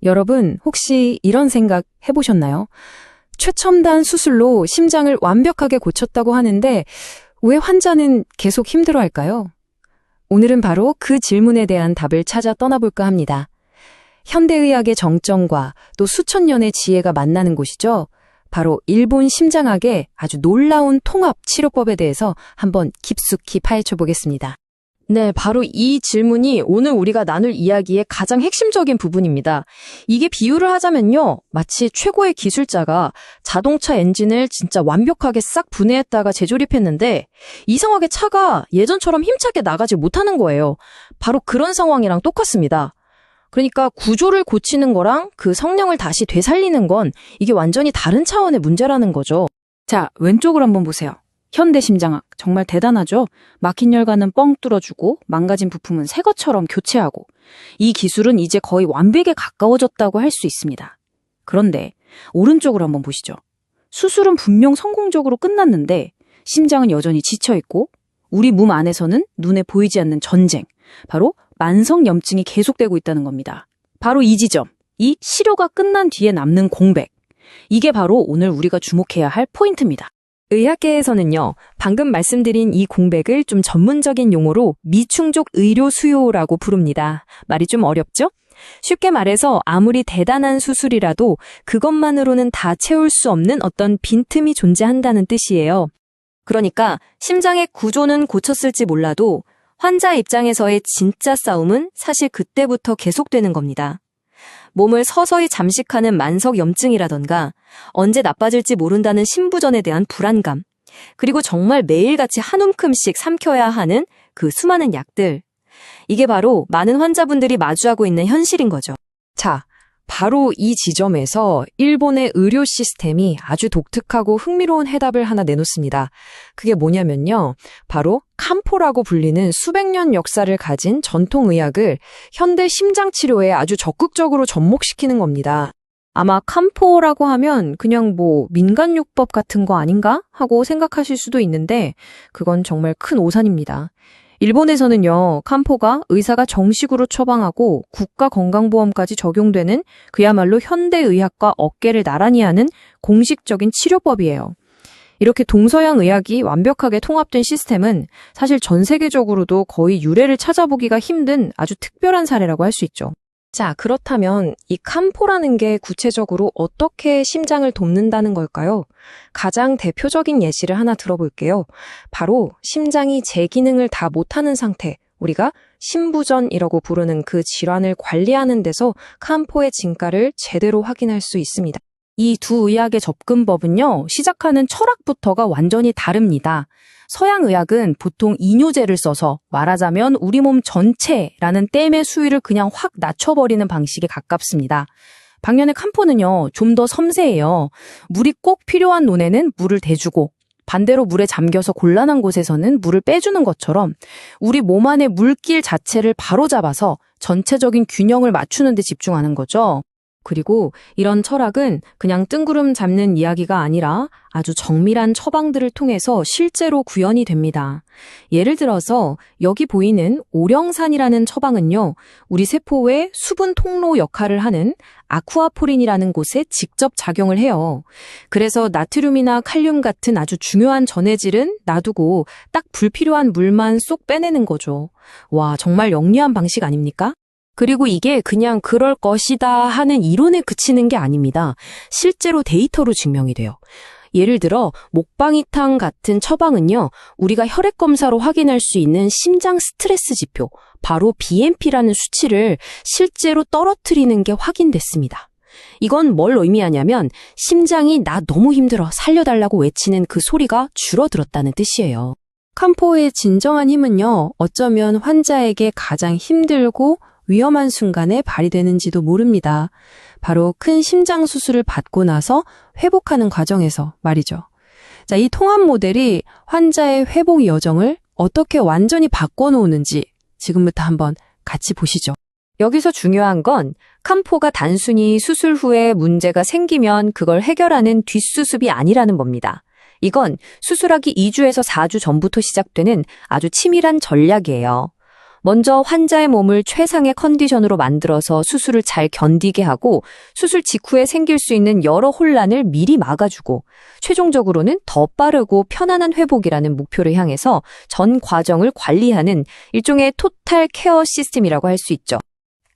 여러분, 혹시 이런 생각 해보셨나요? 최첨단 수술로 심장을 완벽하게 고쳤다고 하는데 왜 환자는 계속 힘들어할까요? 오늘은 바로 그 질문에 대한 답을 찾아 떠나볼까 합니다. 현대의학의 정점과 또 수천 년의 지혜가 만나는 곳이죠. 바로 일본 심장학의 아주 놀라운 통합 치료법에 대해서 한번 깊숙이 파헤쳐 보겠습니다. 네, 바로 이 질문이 오늘 우리가 나눌 이야기의 가장 핵심적인 부분입니다. 이게 비유를 하자면요, 마치 최고의 기술자가 자동차 엔진을 진짜 완벽하게 싹 분해했다가 재조립했는데 이상하게 차가 예전처럼 힘차게 나가지 못하는 거예요. 바로 그런 상황이랑 똑같습니다. 그러니까 구조를 고치는 거랑 그 성능을 다시 되살리는 건 이게 완전히 다른 차원의 문제라는 거죠. 자, 왼쪽을 한번 보세요. 현대심장학 정말 대단하죠? 막힌 혈관은 뻥 뚫어주고 망가진 부품은 새 것처럼 교체하고 이 기술은 이제 거의 완벽에 가까워졌다고 할 수 있습니다. 그런데 오른쪽으로 한번 보시죠. 수술은 분명 성공적으로 끝났는데 심장은 여전히 지쳐있고 우리 몸 안에서는 눈에 보이지 않는 전쟁, 바로 만성염증이 계속되고 있다는 겁니다. 바로 이 지점, 이 치료가 끝난 뒤에 남는 공백. 이게 바로 오늘 우리가 주목해야 할 포인트입니다. 의학계에서는요, 방금 말씀드린 이 공백을 좀 전문적인 용어로 미충족 의료 수요라고 부릅니다. 말이 좀 어렵죠? 쉽게 말해서 아무리 대단한 수술이라도 그것만으로는 다 채울 수 없는 어떤 빈틈이 존재한다는 뜻이에요. 그러니까 심장의 구조는 고쳤을지 몰라도 환자 입장에서의 진짜 싸움은 사실 그때부터 계속되는 겁니다. 몸을 서서히 잠식하는 만성염증이라던가 언제 나빠질지 모른다는 신부전에 대한 불안감, 그리고 정말 매일같이 한 움큼씩 삼켜야 하는 그 수많은 약들. 이게 바로 많은 환자분들이 마주하고 있는 현실인 거죠. 자, 바로 이 지점에서 일본의 의료 시스템이 아주 독특하고 흥미로운 해답을 하나 내놓습니다. 그게 뭐냐면요, 바로 칸포라고 불리는 수백 년 역사를 가진 전통의학을 현대 심장치료에 아주 적극적으로 접목시키는 겁니다. 아마 칸포라고 하면 그냥 민간요법 같은 거 아닌가 하고 생각하실 수도 있는데 그건 정말 큰 오산입니다. 일본에서는요, 칸포가 의사가 정식으로 처방하고 국가건강보험까지 적용되는 그야말로 현대의학과 어깨를 나란히 하는 공식적인 치료법이에요. 이렇게 동서양 의학이 완벽하게 통합된 시스템은 사실 전 세계적으로도 거의 유례를 찾아보기가 힘든 아주 특별한 사례라고 할 수 있죠. 자, 그렇다면 이 칸포라는 게 구체적으로 어떻게 심장을 돕는다는 걸까요? 가장 대표적인 예시를 하나 들어볼게요. 바로 심장이 제 기능을 다 못하는 상태, 우리가 신부전이라고 부르는 그 질환을 관리하는 데서 칸포의 진가를 제대로 확인할 수 있습니다. 이 두 의학의 접근법은요, 시작하는 철학부터가 완전히 다릅니다. 서양의학은 보통 이뇨제를 써서 말하자면 우리 몸 전체라는 댐의 수위를 그냥 확 낮춰버리는 방식에 가깝습니다. 반면에 칸포는요, 좀 더 섬세해요. 물이 꼭 필요한 논에는 물을 대주고 반대로 물에 잠겨서 곤란한 곳에서는 물을 빼주는 것처럼 우리 몸 안의 물길 자체를 바로잡아서 전체적인 균형을 맞추는 데 집중하는 거죠. 그리고 이런 철학은 그냥 뜬구름 잡는 이야기가 아니라 아주 정밀한 처방들을 통해서 실제로 구현이 됩니다. 예를 들어서 여기 보이는 오령산이라는 처방은요, 우리 세포의 수분 통로 역할을 하는 아쿠아포린이라는 곳에 직접 작용을 해요. 그래서 나트륨이나 칼륨 같은 아주 중요한 전해질은 놔두고 딱 불필요한 물만 쏙 빼내는 거죠. 와, 정말 영리한 방식 아닙니까? 그리고 이게 그냥 그럴 것이다 하는 이론에 그치는 게 아닙니다. 실제로 데이터로 증명이 돼요. 예를 들어 목방이탕 같은 처방은요, 우리가 혈액 검사로 확인할 수 있는 심장 스트레스 지표, 바로 BMP라는 수치를 실제로 떨어뜨리는 게 확인됐습니다. 이건 뭘 의미하냐면 심장이 나 너무 힘들어 살려달라고 외치는 그 소리가 줄어들었다는 뜻이에요. 칸포의 진정한 힘은요, 어쩌면 환자에게 가장 힘들고 위험한 순간에 발휘되는지도 모릅니다. 바로 큰 심장 수술을 받고 나서 회복하는 과정에서 말이죠. 자, 이 통합 모델이 환자의 회복 여정을 어떻게 완전히 바꿔놓는지 지금부터 한번 같이 보시죠. 여기서 중요한 건 칸포가 단순히 수술 후에 문제가 생기면 그걸 해결하는 뒷수습이 아니라는 겁니다. 이건 수술하기 2주에서 4주 전부터 시작되는 아주 치밀한 전략이에요. 먼저 환자의 몸을 최상의 컨디션으로 만들어서 수술을 잘 견디게 하고 수술 직후에 생길 수 있는 여러 혼란을 미리 막아주고 최종적으로는 더 빠르고 편안한 회복이라는 목표를 향해서 전 과정을 관리하는 일종의 토탈 케어 시스템이라고 할 수 있죠.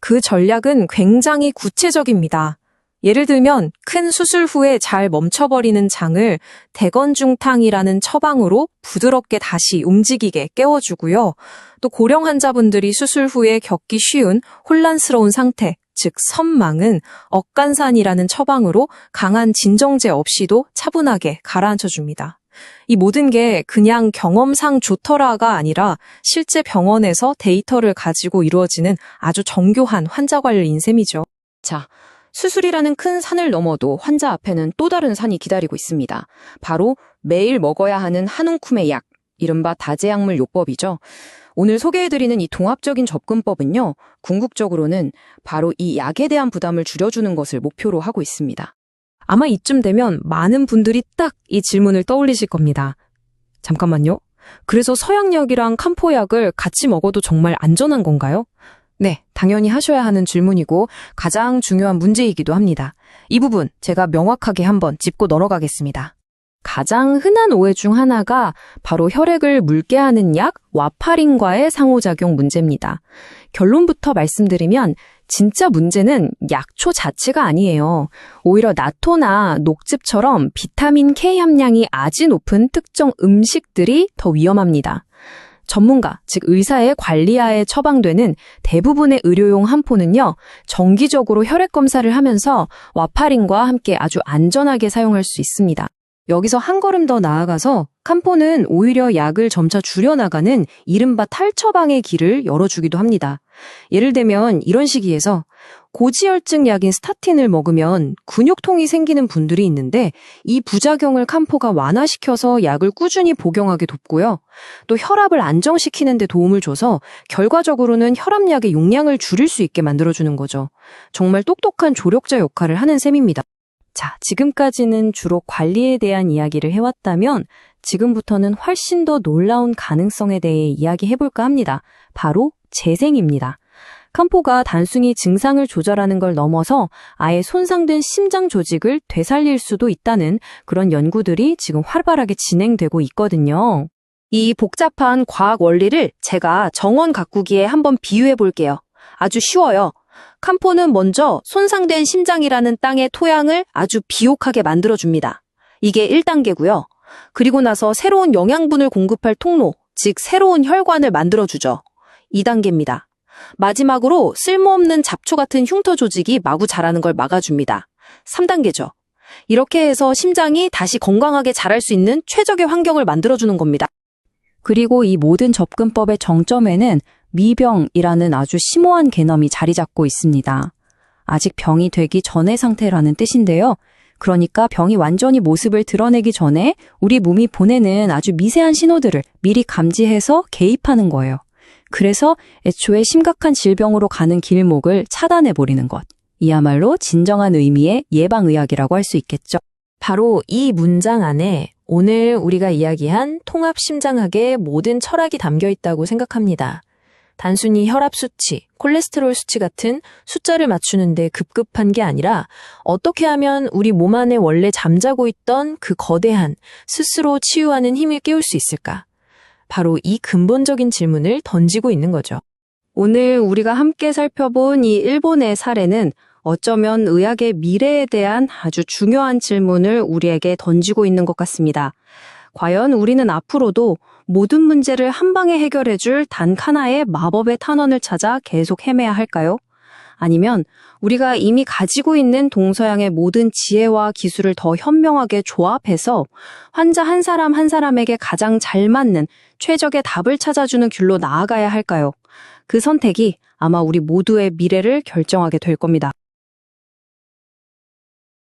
그 전략은 굉장히 구체적입니다. 예를 들면 큰 수술 후에 잘 멈춰버리는 장을 대건중탕이라는 처방으로 부드럽게 다시 움직이게 깨워주고요. 또 고령 환자분들이 수술 후에 겪기 쉬운 혼란스러운 상태, 즉 선망은 억간산이라는 처방으로 강한 진정제 없이도 차분하게 가라앉혀줍니다. 이 모든 게 그냥 경험상 좋더라가 아니라 실제 병원에서 데이터를 가지고 이루어지는 아주 정교한 환자 관리인 셈이죠. 자, 수술이라는 큰 산을 넘어도 환자 앞에는 또 다른 산이 기다리고 있습니다. 바로 매일 먹어야 하는 한 움큼의 약, 이른바 다제약물 요법이죠. 오늘 소개해드리는 이 통합적인 접근법은요, 궁극적으로는 바로 이 약에 대한 부담을 줄여주는 것을 목표로 하고 있습니다. 아마 이쯤 되면 많은 분들이 딱 이 질문을 떠올리실 겁니다. 잠깐만요. 그래서 서양약이랑 캄포약을 같이 먹어도 정말 안전한 건가요? 네, 당연히 하셔야 하는 질문이고 가장 중요한 문제이기도 합니다. 이 부분 제가 명확하게 한번 짚고 넘어가겠습니다. 가장 흔한 오해 중 하나가 바로 혈액을 묽게 하는 약 와파린과의 상호작용 문제입니다. 결론부터 말씀드리면 진짜 문제는 약초 자체가 아니에요. 오히려 나토나 녹즙처럼 비타민 K 함량이 아주 높은 특정 음식들이 더 위험합니다. 전문가, 즉 의사의 관리하에 처방되는 대부분의 의료용 한포는요, 정기적으로 혈액 검사를 하면서 와파린과 함께 아주 안전하게 사용할 수 있습니다. 여기서 한 걸음 더 나아가서 캄포는 오히려 약을 점차 줄여나가는 이른바 탈처방의 길을 열어주기도 합니다. 예를 들면 이런 시기에서 고지혈증 약인 스타틴을 먹으면 근육통이 생기는 분들이 있는데 이 부작용을 캄포가 완화시켜서 약을 꾸준히 복용하게 돕고요. 또 혈압을 안정시키는 데 도움을 줘서 결과적으로는 혈압약의 용량을 줄일 수 있게 만들어주는 거죠. 정말 똑똑한 조력자 역할을 하는 셈입니다. 자, 지금까지는 주로 관리에 대한 이야기를 해왔다면 지금부터는 훨씬 더 놀라운 가능성에 대해 이야기해볼까 합니다. 바로 재생입니다. 캄포가 단순히 증상을 조절하는 걸 넘어서 아예 손상된 심장 조직을 되살릴 수도 있다는 그런 연구들이 지금 활발하게 진행되고 있거든요. 이 복잡한 과학 원리를 제가 정원 가꾸기에 한번 비유해 볼게요. 아주 쉬워요. 캄포는 먼저 손상된 심장이라는 땅의 토양을 아주 비옥하게 만들어줍니다. 이게 1단계고요. 그리고 나서 새로운 영양분을 공급할 통로, 즉 새로운 혈관을 만들어주죠. 2단계입니다. 마지막으로 쓸모없는 잡초 같은 흉터 조직이 마구 자라는 걸 막아줍니다. 3단계죠. 이렇게 해서 심장이 다시 건강하게 자랄 수 있는 최적의 환경을 만들어주는 겁니다. 그리고 이 모든 접근법의 정점에는 미병이라는 아주 심오한 개념이 자리 잡고 있습니다. 아직 병이 되기 전의 상태라는 뜻인데요. 그러니까 병이 완전히 모습을 드러내기 전에 우리 몸이 보내는 아주 미세한 신호들을 미리 감지해서 개입하는 거예요. 그래서 애초에 심각한 질병으로 가는 길목을 차단해버리는 것. 이야말로 진정한 의미의 예방의학이라고 할 수 있겠죠. 바로 이 문장 안에 오늘 우리가 이야기한 통합심장학의 모든 철학이 담겨 있다고 생각합니다. 단순히 혈압 수치, 콜레스테롤 수치 같은 숫자를 맞추는데 급급한 게 아니라 어떻게 하면 우리 몸 안에 원래 잠자고 있던 그 거대한 스스로 치유하는 힘을 깨울 수 있을까? 바로 이 근본적인 질문을 던지고 있는 거죠. 오늘 우리가 함께 살펴본 이 일본의 사례는 어쩌면 의학의 미래에 대한 아주 중요한 질문을 우리에게 던지고 있는 것 같습니다. 과연 우리는 앞으로도 모든 문제를 한 방에 해결해줄 단 하나의 마법의 탄원을 찾아 계속 헤매야 할까요? 아니면 우리가 이미 가지고 있는 동서양의 모든 지혜와 기술을 더 현명하게 조합해서 환자 한 사람 한 사람에게 가장 잘 맞는 최적의 답을 찾아주는 길로 나아가야 할까요? 그 선택이 아마 우리 모두의 미래를 결정하게 될 겁니다.